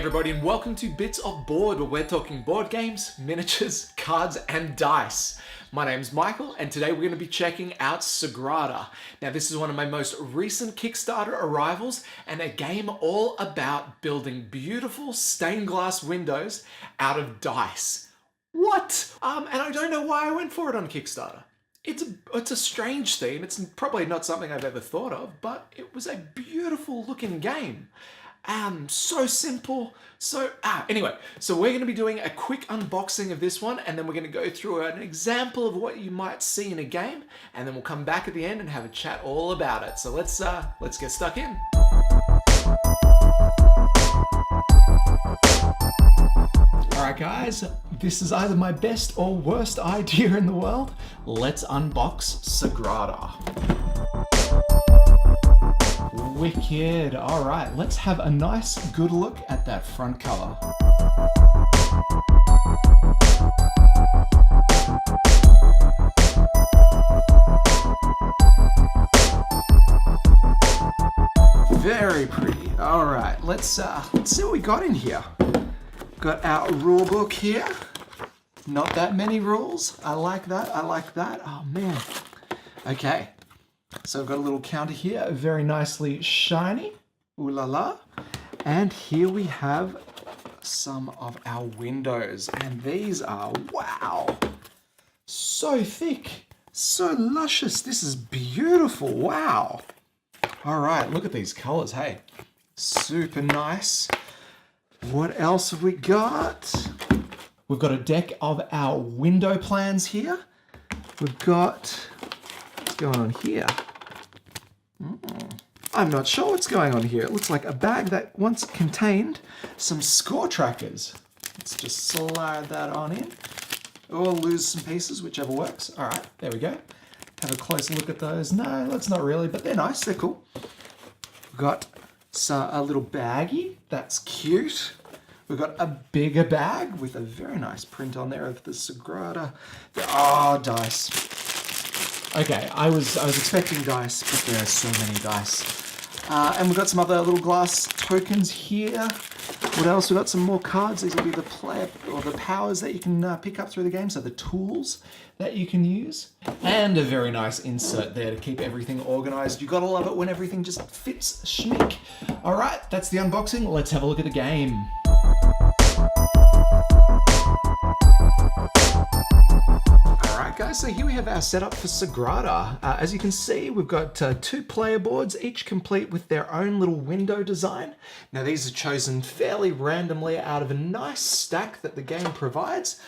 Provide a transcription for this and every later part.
everybody, and welcome to Bits of Board, where we're talking board games, miniatures, cards, and dice. My name's Michael, and today we're going to be checking out Sagrada. Now, this is one of my most recent Kickstarter arrivals, and a game all about building beautiful stained glass windows out of dice. What? And I don't know why I went for it on Kickstarter. It's a strange theme. It's probably not something I've ever thought of, but it was a beautiful looking game. So simple. Anyway, so we're going to be doing a quick unboxing of this one, and then we're going to go through an example of what you might see in a game, and then we'll come back at the end and have a chat all about it. So let's get stuck in. Alright guys, this is either my best or worst idea in the world. Let's unbox Sagrada. Wicked. Alright, let's have a nice good look at that front cover. Very pretty. Alright, let's see what we got in here. Got our rule book here. Not that many rules. I like that. Oh man. Okay. So I've got a little counter here, very nicely shiny. Ooh la la. And here we have some of our windows. And these are, wow, so thick, so luscious. This is beautiful. Wow. All right, look at these colors. Hey, super nice. What else have we got? We've got a deck of our window plans here. We've got, what's going on here? I'm not sure what's going on here. It looks like a bag that once contained some score trackers. Let's just slide that on in. Or lose some pieces, whichever works. All right, there we go. Have a close look at those. No, that's not really, but they're nice, they're cool. We've got a little baggie, that's cute. We've got a bigger bag with a very nice print on there of the Sagrada. Oh, dice. Okay, I was expecting dice, but there are so many dice. And we've got some other little glass tokens here. What else? We've got some more cards. These will be the player or the powers that you can pick up through the game, so the tools that you can use. And a very nice insert there to keep everything organized. You gotta love it when everything just fits schmick. All right, that's the unboxing. Let's have a look at the game. Alright guys, so here we have our setup for Sagrada. As you can see, we've got 2 player boards, each complete with their own little window design. Now these are chosen fairly randomly out of a nice stack that the game provides.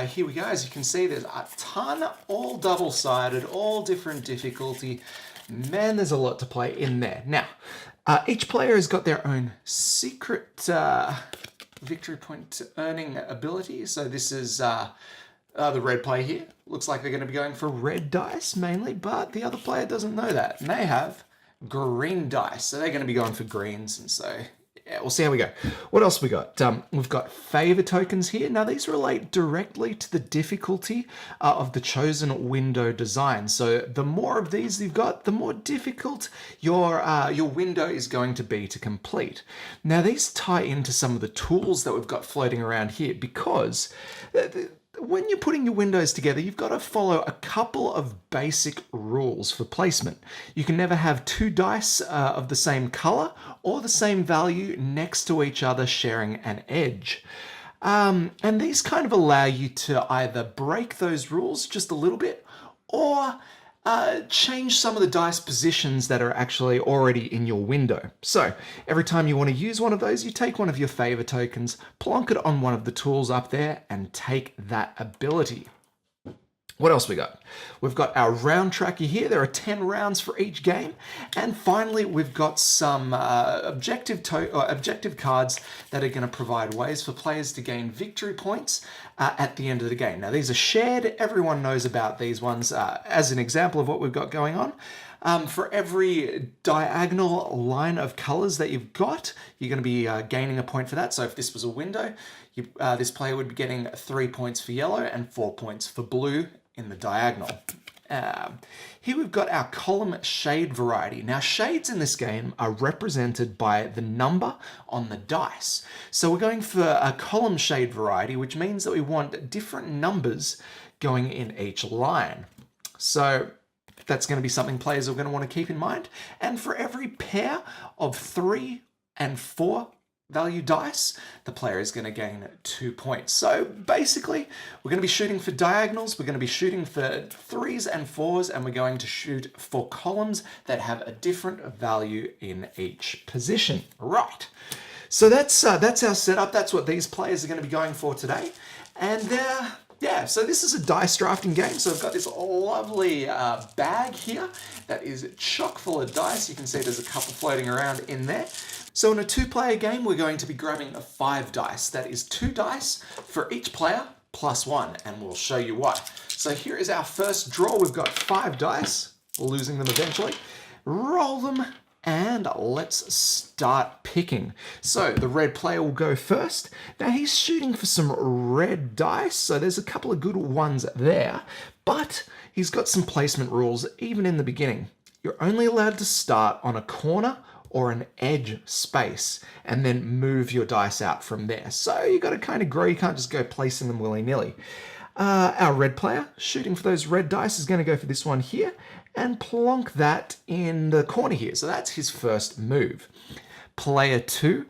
Here we go, as you can see, there's a ton, all double-sided, all different difficulty. Man, there's a lot to play in there. Now, each player has got their own secret victory point earning ability. So this is the red player here. Looks like they're going to be going for red dice mainly, but the other player doesn't know that. And they have green dice, so they're going to be going for greens. And so, yeah, we'll see how we go. What else we got? We've got favor tokens here. Now these relate directly to the difficulty of the chosen window design. So the more of these you've got, the more difficult your window is going to be to complete. Now these tie into some of the tools that we've got floating around here, because when you're putting your windows together, you've got to follow a couple of basic rules for placement. You can never have 2 dice of the same color or the same value next to each other sharing an edge. And these kind of allow you to either break those rules just a little bit or change some of the dice positions that are actually already in your window. So every time you want to use one of those, you take one of your favor tokens, plonk it on one of the tools up there, and take that ability. What else we got? We've got our round tracker here. There are 10 rounds for each game. And finally, we've got some objective cards that are going to provide ways for players to gain victory points at the end of the game. Now, these are shared. Everyone knows about these ones. As an example of what we've got going on, for every diagonal line of colors that you've got, you're going to be gaining a point for that. So if this was a window, this player would be getting 3 points for yellow and 4 points for blue in the diagonal. Here we've got our column shade variety. Now shades in this game are represented by the number on the dice. So we're going for a column shade variety, which means that we want different numbers going in each line. So that's going to be something players are going to want to keep in mind. And for every pair of 3 and 4 value dice, the player is going to gain 2 points. So basically, we're going to be shooting for diagonals, we're going to be shooting for 3s and 4s, and we're going to shoot for columns that have a different value in each position. Right. So that's our setup. That's what these players are going to be going for today. And yeah, so this is a dice drafting game. So I've got this lovely bag here that is chock full of dice. You can see there's a couple floating around in there. So in a 2-player game, we're going to be grabbing 5 dice. That is 2 dice for each player plus 1, and we'll show you why. So here is our first draw. We've got 5 dice, losing them eventually. Roll them, and let's start picking. So the red player will go first. Now he's shooting for some red dice, so there's a couple of good ones there, but he's got some placement rules even in the beginning. You're only allowed to start on a corner or an edge space and then move your dice out from there. So you got to kind of grow, you can't just go placing them willy-nilly. Our red player shooting for those red dice is going to go for this one here and plonk that in the corner here. So that's his first move. Player 2,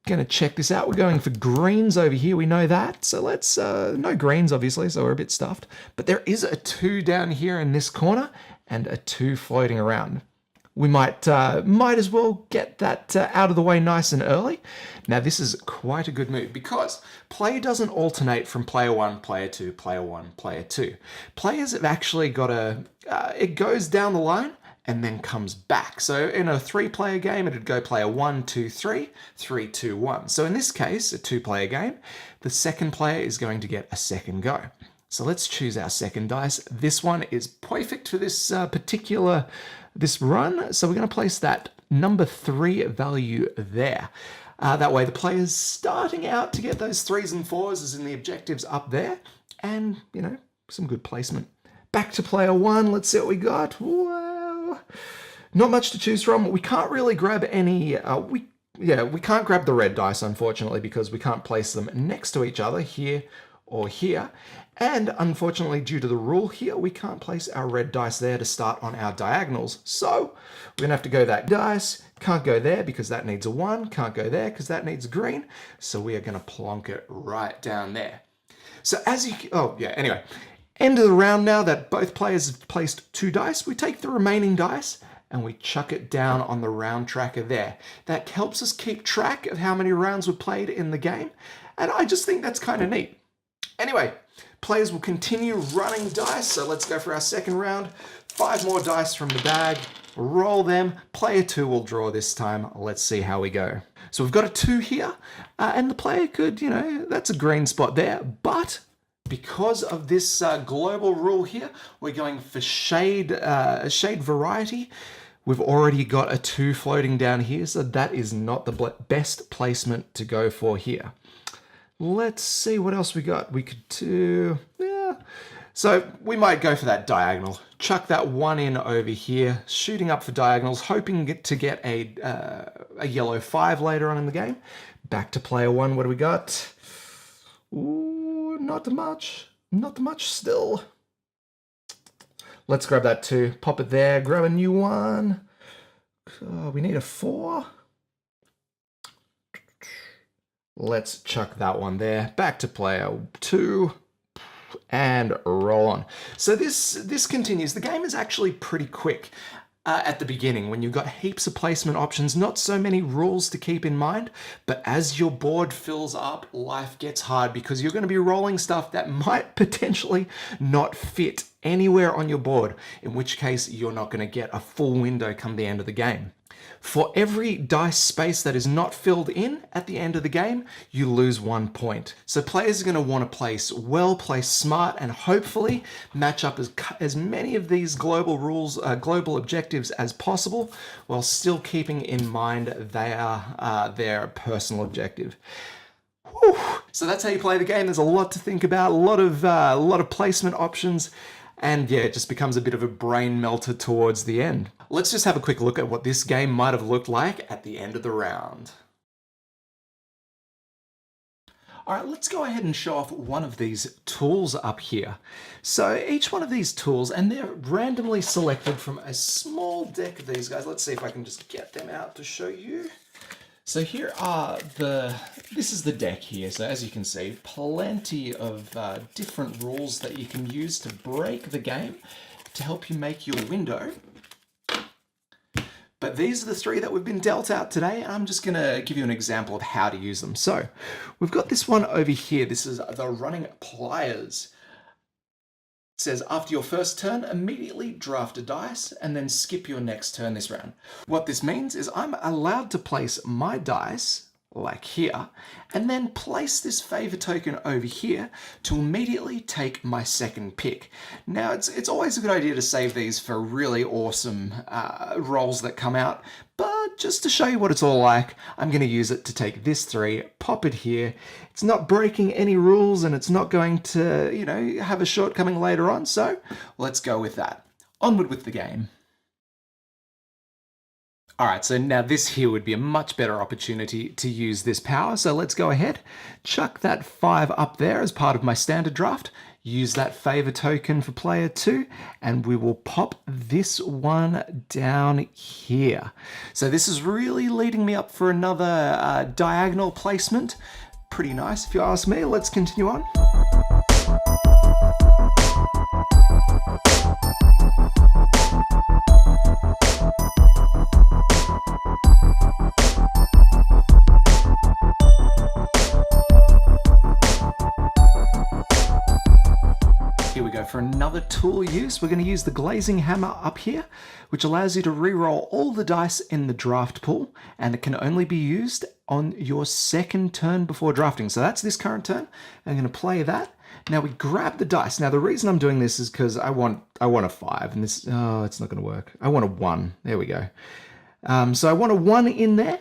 going to check this out. We're going for greens over here. We know that. So let's, no greens obviously, so we're a bit stuffed. But there is a 2 down here in this corner and a 2 floating around. We might as well get that out of the way nice and early. Now this is quite a good move because play doesn't alternate from player 1, player 2, player 1, player 2. Players have actually got it goes down the line and then comes back. So in a 3-player game, it'd go player 1, 2, 3, 3, 2, 1. So in this case, a 2-player game, the second player is going to get a second go. So let's choose our second dice. This one is perfect for this this run. So we're going to place that number 3 value there. That way the player's starting out to get those 3s and 4s as in the objectives up there. And, you know, some good placement. Back to player 1. Let's see what we got. Wow. Not much to choose from. We can't really grab any... we can't grab the red dice, unfortunately, because we can't place them next to each other here or here. And unfortunately, due to the rule here, we can't place our red dice there to start on our diagonals. So we're going to have to go that dice. Can't go there because that needs a 1. Can't go there because that needs green. So we are going to plonk it right down there. So as you... Oh, yeah, anyway. End of the round now that both players have placed 2 dice. We take the remaining dice and we chuck it down on the round tracker there. That helps us keep track of how many rounds were played in the game. And I just think that's kind of neat. Anyway, players will continue running dice, so let's go for our second round. 5 more dice from the bag, roll them. Player 2 will draw this time. Let's see how we go. So we've got a 2 here, and the player could, you know, that's a green spot there, but because of this global rule here, we're going for shade variety. We've already got a 2 floating down here, so that is not the best placement to go for here. Let's see what else we got. We could do, yeah. So we might go for that diagonal. Chuck that 1 in over here, shooting up for diagonals, hoping to get a yellow 5 later on in the game. Back to player 1. What do we got? Ooh, not much. Not much still. Let's grab that 2. Pop it there. Grab a new 1. We need a 4. Let's chuck that one there. Back to player 2 and roll on. So this continues. The game is actually pretty quick at the beginning when you've got heaps of placement options, not so many rules to keep in mind, but as your board fills up, life gets hard because you're going to be rolling stuff that might potentially not fit anywhere on your board, in which case you're not going to get a full window come the end of the game. For every dice space that is not filled in at the end of the game, you lose 1 point. So players are going to want to place well, place smart, and hopefully match up as many of these global rules, global objectives as possible, while still keeping in mind their personal objective. Whew. So that's how you play the game. There's a lot to think about, a lot of placement options. And yeah, it just becomes a bit of a brain melter towards the end. Let's just have a quick look at what this game might have looked like at the end of the round. All right, let's go ahead and show off one of these tools up here. So each one of these tools, and they're randomly selected from a small deck of these guys. Let's see if I can just get them out to show you. So here are this is the deck here. So as you can see, plenty of different rules that you can use to break the game to help you make your window. But these are the three that we've been dealt out today, and I'm just going to give you an example of how to use them. So we've got this one over here. This is the running pliers. It says, after your first turn, immediately draft a dice and then skip your next turn this round. What this means is I'm allowed to place my dice, like here, and then place this favor token over here to immediately take my second pick. Now, it's always a good idea to save these for really awesome rolls that come out, but just to show you what it's all like, I'm going to use it to take this 3, pop it here. It's not breaking any rules, and it's not going to, you know, have a shortcoming later on, so let's go with that. Onward with the game. All right, so now this here would be a much better opportunity to use this power. So let's go ahead, chuck that 5 up there as part of my standard draft, use that favor token for player 2, and we will pop this one down here. So this is really leading me up for another diagonal placement. Pretty nice if you ask me. Let's continue on. Here we go for another tool use. We're going to use the glazing hammer up here, which allows you to re-roll all the dice in the draft pool, and it can only be used on your second turn before drafting. So that's this current turn. I'm going to play that. Now we grab the dice. Now the reason I'm doing this is because I want a 5, and this, oh, it's not going to work. I want a 1. There we go. So I want a 1 in there.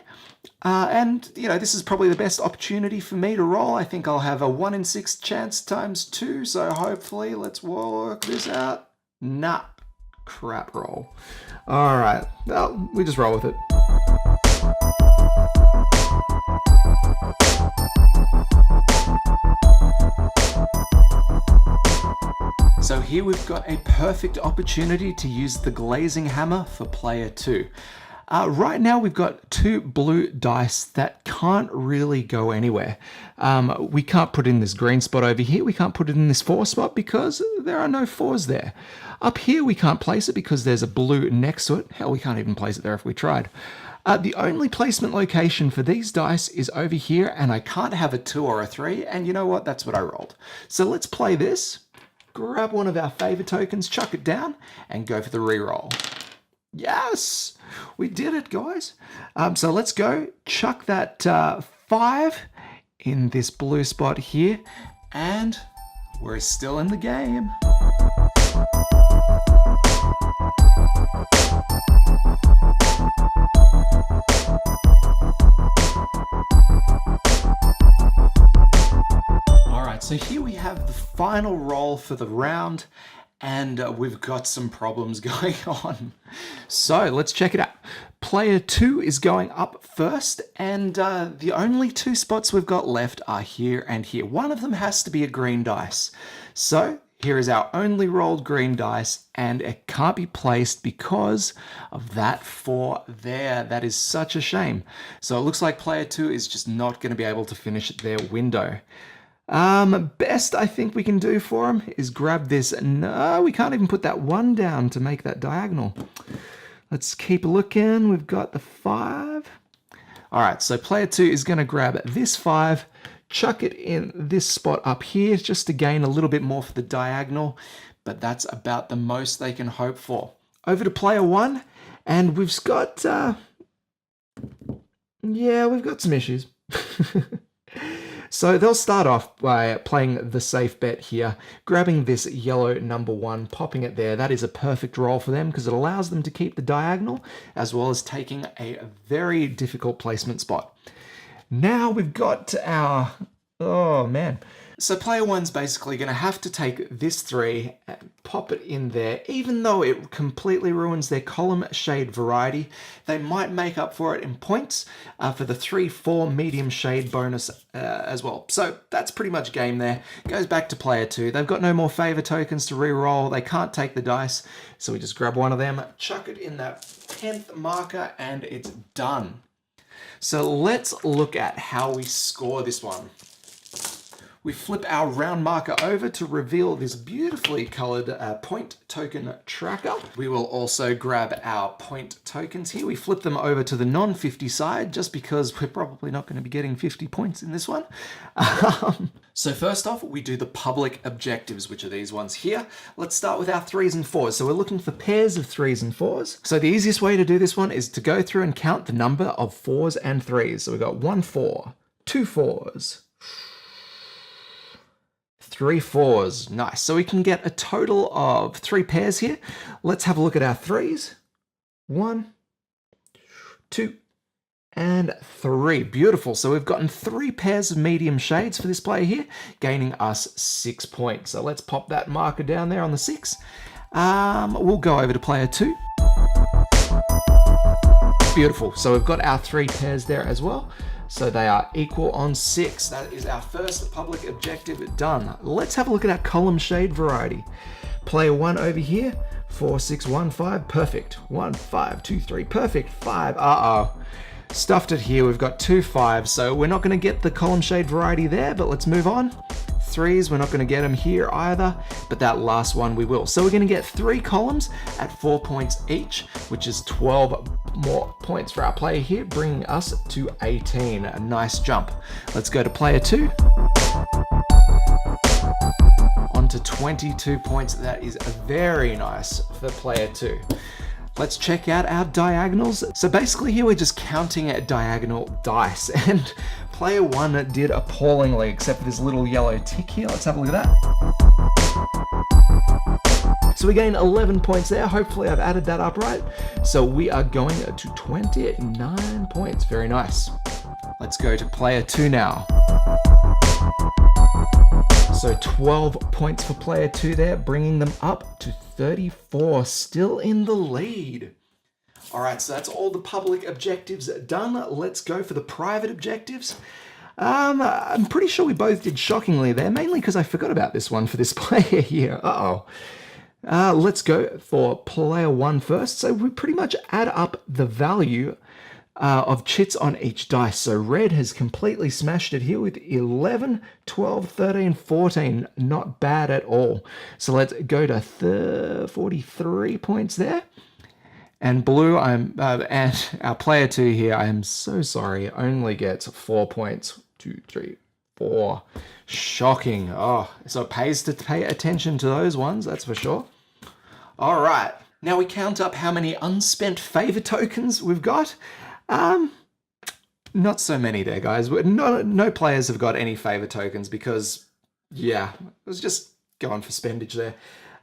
And, you know, this is probably the best opportunity for me to roll. I think I'll have a 1 in 6 chance times 2. So hopefully, let's work this out. Nah, crap roll. All right, well, we just roll with it. So here we've got a perfect opportunity to use the glazing hammer for player 2. Right now we've got 2 blue dice that can't really go anywhere. We can't put in this green spot over here. We can't put it in this 4 spot because there are no 4s there. Up here we can't place it because there's a blue next to it. Hell, we can't even place it there if we tried. The only placement location for these dice is over here, and I can't have a 2 or a 3, and you know what? That's what I rolled. So let's play this, grab one of our favor tokens, chuck it down, and go for the reroll. Yes, we did it, guys. So let's go chuck that 5 in this blue spot here, and we're still in the game. All right, so here we have the final roll for the round, and we've got some problems going on. So let's check it out. Player 2 is going up first, and the only 2 spots we've got left are here and here. One of them has to be a green dice. So here is our only rolled green dice, and it can't be placed because of that 4 there. That is such a shame. So it looks like player 2 is just not going to be able to finish their window. Best I think we can do for him is grab this. No, we can't even put that 1 down to make that diagonal. Let's keep looking. We've got the 5. All right, so player 2 is going to grab this 5, chuck it in this spot up here just to gain a little bit more for the diagonal, but that's about the most they can hope for. Over to player 1, and we've got, we've got some issues. So they'll start off by playing the safe bet here, grabbing this yellow number 1, popping it there. That is a perfect roll for them because it allows them to keep the diagonal as well as taking a very difficult placement spot. Now we've got our, oh man, So player one's basically going to have to take this 3 and pop it in there. Even though it completely ruins their column shade variety, they might make up for it in points for the 3/4 medium shade bonus as well. So that's pretty much game there. Goes back to player 2. They've got no more favor tokens to re-roll. They can't take the dice. So we just grab one of them, chuck it in that 10th marker, and it's done. So let's look at how we score this one. We flip our round marker over to reveal this beautifully colored point token tracker. We will also grab our point tokens here. We flip them over to the non-50 side just because we're probably not going to be getting 50 points in this one. So first off, we do the public objectives, which are these ones here. Let's start with our 3s and 4s. So we're looking for pairs of 3s and 4s. So the easiest way to do this one is to go through and count the number of 4s and 3s. So we've got 1 4, 2 4s, 3 4s. Nice. So we can get a total of 3 pairs here. Let's have a look at our 3s. 1, 2, and 3. Beautiful. So we've gotten 3 pairs of medium shades for this player here, gaining us 6 points. So let's pop that marker down there on the 6. We'll go over to player 2. Beautiful. So we've got our 3 pairs there as well. So they are equal on 6. That is our first public objective done. Let's have a look at our column shade variety. Player 1 over here, 4, 6, 1, 5, perfect. 1, 5, 2, 3, perfect. 5, stuffed it here. We've got 2 5s, so we're not going to get the column shade variety there, but let's move on. 3s, we're not going to get them here either, but that last one we will. So we're going to get 3 columns at 4 points each, which is 12 more points for our player here, bringing us to 18. A nice jump. Let's go to player 2. On to 22 points. That is very nice for player 2. Let's check out our diagonals. So basically here we're just counting at diagonal dice, and player 1 did appallingly except for this little yellow tick here. Let's have a look at that. So we gain 11 points there. Hopefully I've added that up right. So we are going to 29 points. Very nice. Let's go to player 2 now. So 12 points for player 2 there, bringing them up to 34, still in the lead. All right, so that's all the public objectives done. Let's go for the private objectives. I'm pretty sure we both did shockingly there, mainly because I forgot about this one for this player here. Let's go for player 1 first. So we pretty much add up the value of chits on each dice. So red has completely smashed it here with 11, 12, 13, 14. Not bad at all. So let's go to 43 points there. And blue, and our player 2 here, I am so sorry, only gets 4 points. 2, 3, 4. Shocking. Oh, so it pays to pay attention to those ones, that's for sure. All right, now we count up how many unspent favor tokens we've got. Not so many there, guys. No players have got any favor tokens because, yeah, it was just going for spendage there.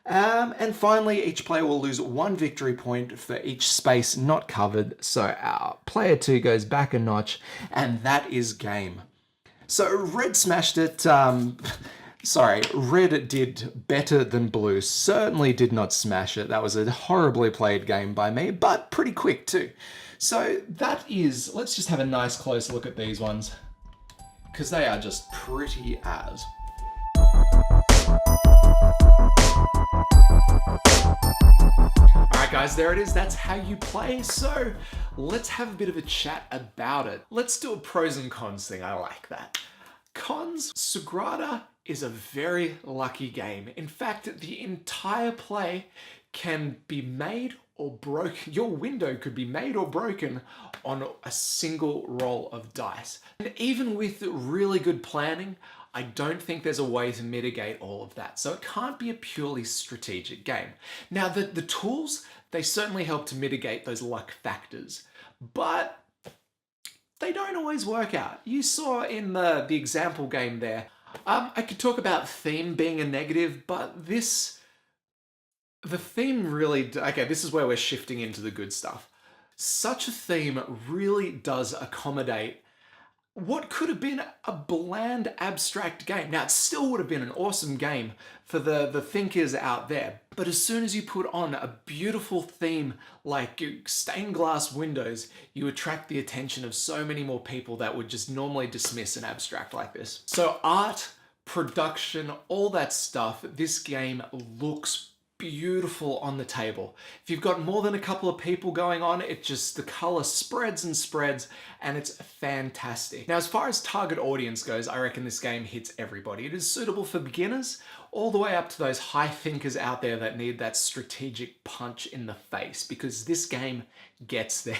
And finally, each player will lose 1 victory point for each space not covered. So our player 2 goes back a notch, and that is game. So red smashed it. Sorry, red did better than blue. Certainly did not smash it. That was a horribly played game by me, but pretty quick too. So that is, let's just have a nice close look at these ones, because they are just pretty as. Alright guys, there it is. That's how you play. So let's have a bit of a chat about it. Let's do a pros and cons thing. I like that. Cons, Sagrada is a very lucky game. In fact, the entire play can be made or broken. Your window could be made or broken on a single roll of dice. And even with really good planning, I don't think there's a way to mitigate all of that. So it can't be a purely strategic game. Now, the tools, they certainly help to mitigate those luck factors, but they don't always work out. You saw in the example game there, I could talk about theme being a negative, but the theme really, okay, this is where we're shifting into the good stuff. Such a theme really does accommodate what could have been a bland abstract game. Now, it still would have been an awesome game for the thinkers out there, but as soon as you put on a beautiful theme like stained glass windows, you attract the attention of so many more people that would just normally dismiss an abstract like this. So art, production, all that stuff, this game looks beautiful on the table. If you've got more than a couple of people going on, the color spreads and spreads, and it's fantastic. Now, as far as target audience goes, I reckon this game hits everybody. It is suitable for beginners all the way up to those high thinkers out there that need that strategic punch in the face, because this game gets there.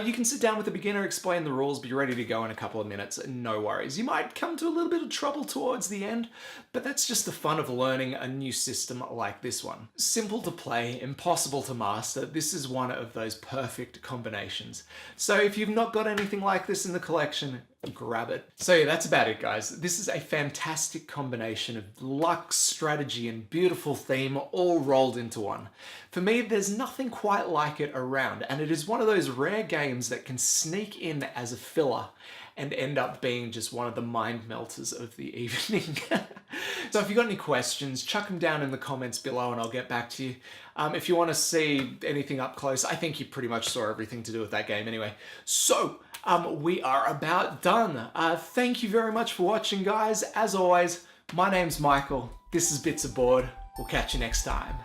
You can sit down with a beginner, explain the rules, be ready to go in a couple of minutes, no worries. You might come to a little bit of trouble towards the end, but that's just the fun of learning a new system like this one. Simple to play, impossible to master. This is one of those perfect combinations. So if you've not got anything like this in the collection, grab it. So yeah, that's about it, guys. This is a fantastic combination of luck, strategy, and beautiful theme all rolled into one. For me, there's nothing quite like it around, and it is one of those rare games that can sneak in as a filler and end up being just one of the mind melters of the evening. So if you've got any questions, chuck them down in the comments below and I'll get back to you. If you want to see anything up close, I think you pretty much saw everything to do with that game anyway. So we are about done. Thank you very much for watching, guys. As always, my name's Michael. This is Bits of Board. We'll catch you next time.